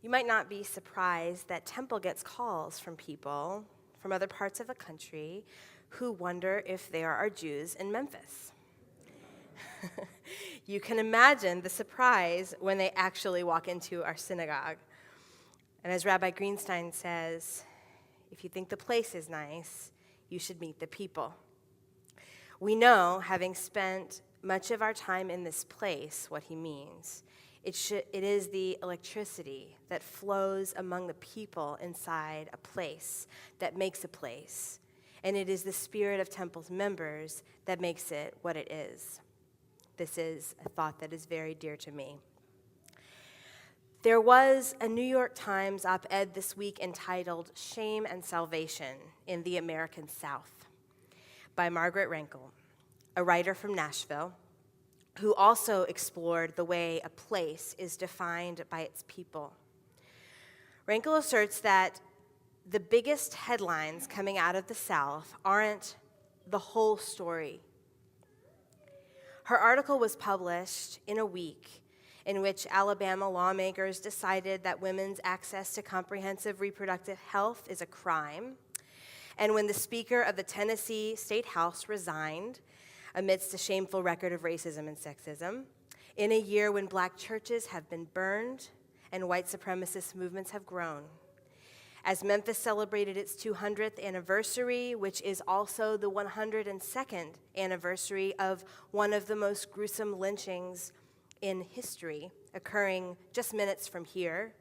You might not be surprised that Temple gets calls from people from other parts of the country who wonder if there are Jews in Memphis. You can imagine the surprise when they actually walk into our synagogue. And as Rabbi Greenstein says, if you think the place is nice, you should meet the people. We know, having spent much of our time in this place, what he means. It is the electricity that flows among the people inside a place that makes a place. And it is the spirit of Temple's members that makes it what it is. This is a thought that is very dear to me. There was a New York Times op-ed this week entitled "Shame and Salvation in the American South" by Margaret Rankel, a writer from Nashville, who also explored the way a place is defined by its people. Rankel asserts that the biggest headlines coming out of the South aren't the whole story. Her article was published in a week in which Alabama lawmakers decided that women's access to comprehensive reproductive health is a crime, and when the Speaker of the Tennessee State House resigned amidst a shameful record of racism and sexism, in a year when black churches have been burned and white supremacist movements have grown. As Memphis celebrated its 200th anniversary, which is also the 102nd anniversary of one of the most gruesome lynchings in history, occurring just minutes from here,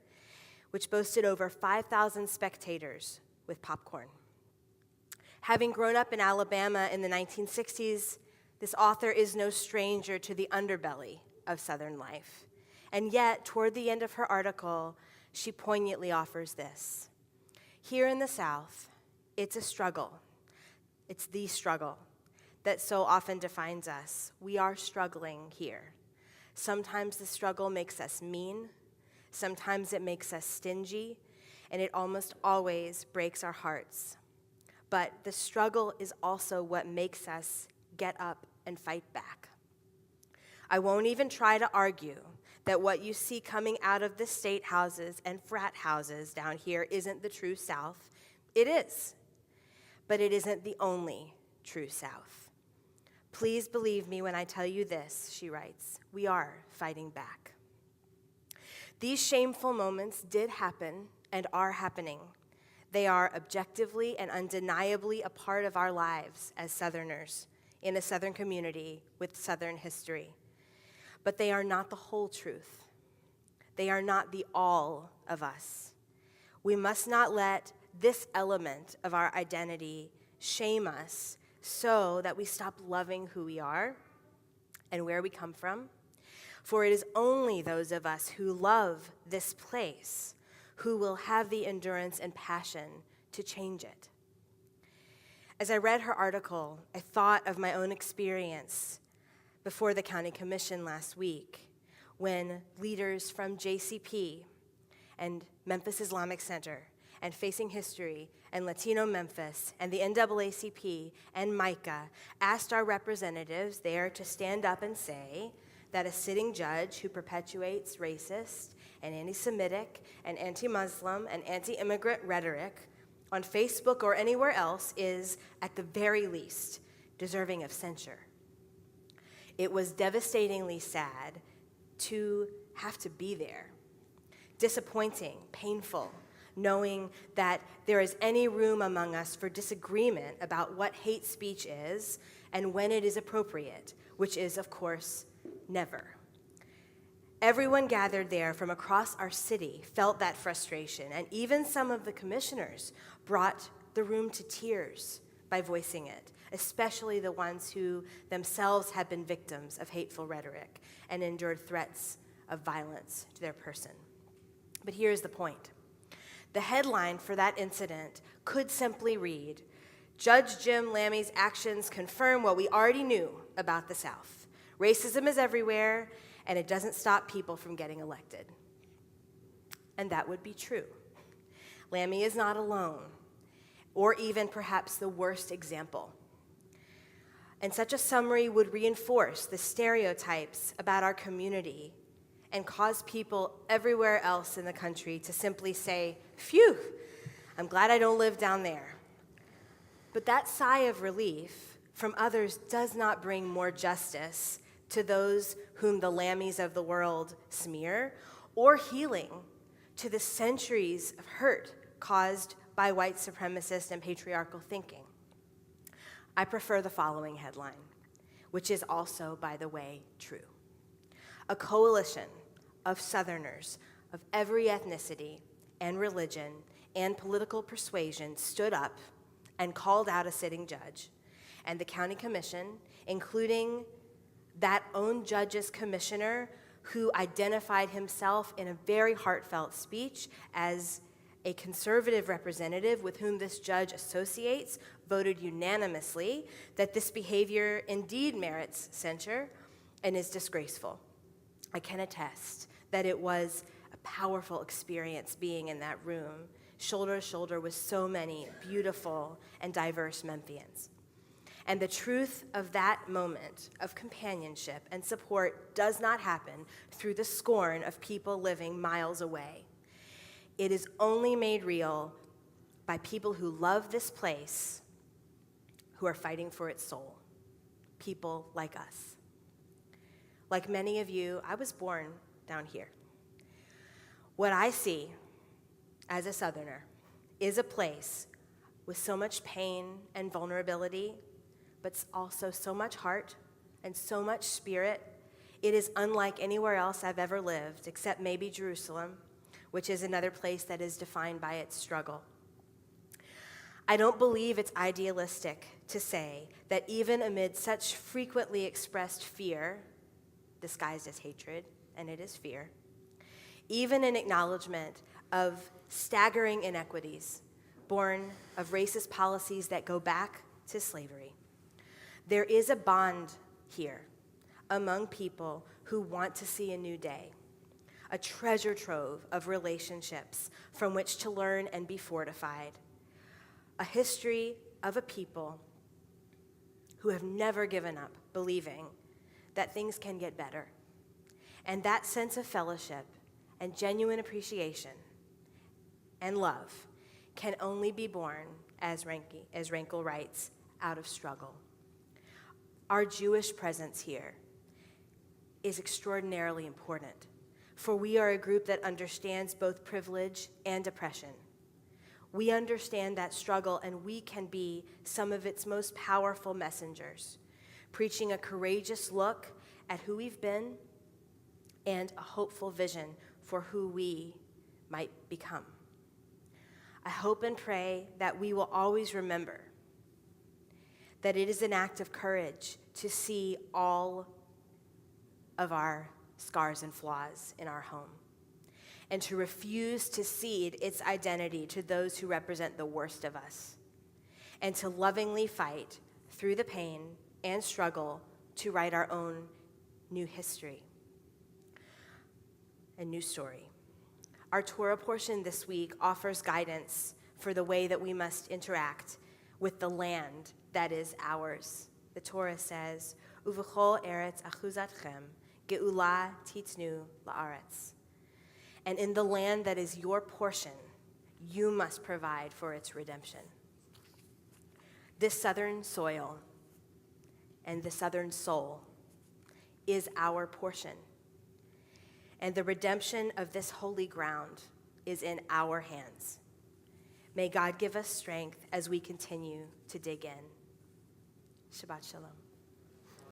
which boasted over 5,000 spectators with popcorn. Having grown up in Alabama in the 1960s, this author is no stranger to the underbelly of Southern life. And yet, toward the end of her article, she poignantly offers this. Here in the South, it's a struggle. It's the struggle that so often defines us. We are struggling here. Sometimes the struggle makes us mean. Sometimes it makes us stingy. And it almost always breaks our hearts. But the struggle is also what makes us get up and fight back. I won't even try to argue that what you see coming out of the state houses and frat houses down here isn't the true South. It is. But it isn't the only true South. Please believe me when I tell you this, she writes. We are fighting back. These shameful moments did happen and are happening. They are objectively and undeniably a part of our lives as Southerners in a Southern community with Southern history. But they are not the whole truth. They are not the all of us. We must not let this element of our identity shame us so that we stop loving who we are and where we come from. For it is only those of us who love this place who will have the endurance and passion to change it. As I read her article, I thought of my own experience before the County Commission last week when leaders from JCP and Memphis Islamic Center and Facing History and Latino Memphis and the NAACP and MICA asked our representatives there to stand up and say that a sitting judge who perpetuates racist and anti-Semitic and anti-Muslim and anti-immigrant rhetoric on Facebook or anywhere else is, at the very least, deserving of censure. It was devastatingly sad to have to be there. Disappointing, painful, knowing that there is any room among us for disagreement about what hate speech is and when it is appropriate, which is, of course, never. Everyone gathered there from across our city felt that frustration, and even some of the commissioners brought the room to tears by voicing it, especially the ones who themselves had been victims of hateful rhetoric and endured threats of violence to their person. But here's the point. The headline for that incident could simply read, Judge Jim Lammy's actions confirm what we already knew about the South. Racism is everywhere, and it doesn't stop people from getting elected. And that would be true. Lammy is not alone, or even perhaps the worst example. And such a summary would reinforce the stereotypes about our community and cause people everywhere else in the country to simply say, "Phew, I'm glad I don't live down there." But that sigh of relief from others does not bring more justice to those whom the Lammies of the world smear, or healing to the centuries of hurt caused by white supremacist and patriarchal thinking. I prefer the following headline, which is also, by the way, true. A coalition of Southerners of every ethnicity and religion and political persuasion stood up and called out a sitting judge, and the county commission, including that own judge's commissioner, who identified himself in a very heartfelt speech as a conservative representative with whom this judge associates, voted unanimously that this behavior indeed merits censure and is disgraceful. I can attest that it was a powerful experience being in that room, shoulder to shoulder with so many beautiful and diverse Memphians. And the truth of that moment of companionship and support does not happen through the scorn of people living miles away. It is only made real by people who love this place, who are fighting for its soul, people like us. Like many of you, I was born down here. What I see as a Southerner is a place with so much pain and vulnerability, but also so much heart and so much spirit. It is unlike anywhere else I've ever lived, except maybe Jerusalem, which is another place that is defined by its struggle. I don't believe it's idealistic to say that even amid such frequently expressed fear, disguised as hatred, and it is fear, even an acknowledgement of staggering inequities born of racist policies that go back to slavery, there is a bond here among people who want to see a new day, a treasure trove of relationships from which to learn and be fortified, a history of a people who have never given up believing that things can get better. And that sense of fellowship and genuine appreciation and love can only be born, as Rankel writes, out of struggle. Our Jewish presence here is extraordinarily important, for we are a group that understands both privilege and oppression. We understand that struggle, and we can be some of its most powerful messengers, preaching a courageous look at who we've been and a hopeful vision for who we might become. I hope and pray that we will always remember that it is an act of courage to see all of our scars and flaws in our home, and to refuse to cede its identity to those who represent the worst of us, and to lovingly fight through the pain and struggle to write our own new history, a new story. Our Torah portion this week offers guidance for the way that we must interact with the land that is ours. The Torah says, "Uv'chol eretz achuzatchem, geula titnu la'aretz." And in the land that is your portion, you must provide for its redemption. This southern soil and the southern soul is our portion. And the redemption of this holy ground is in our hands. May God give us strength as we continue to dig in. Shabbat shalom.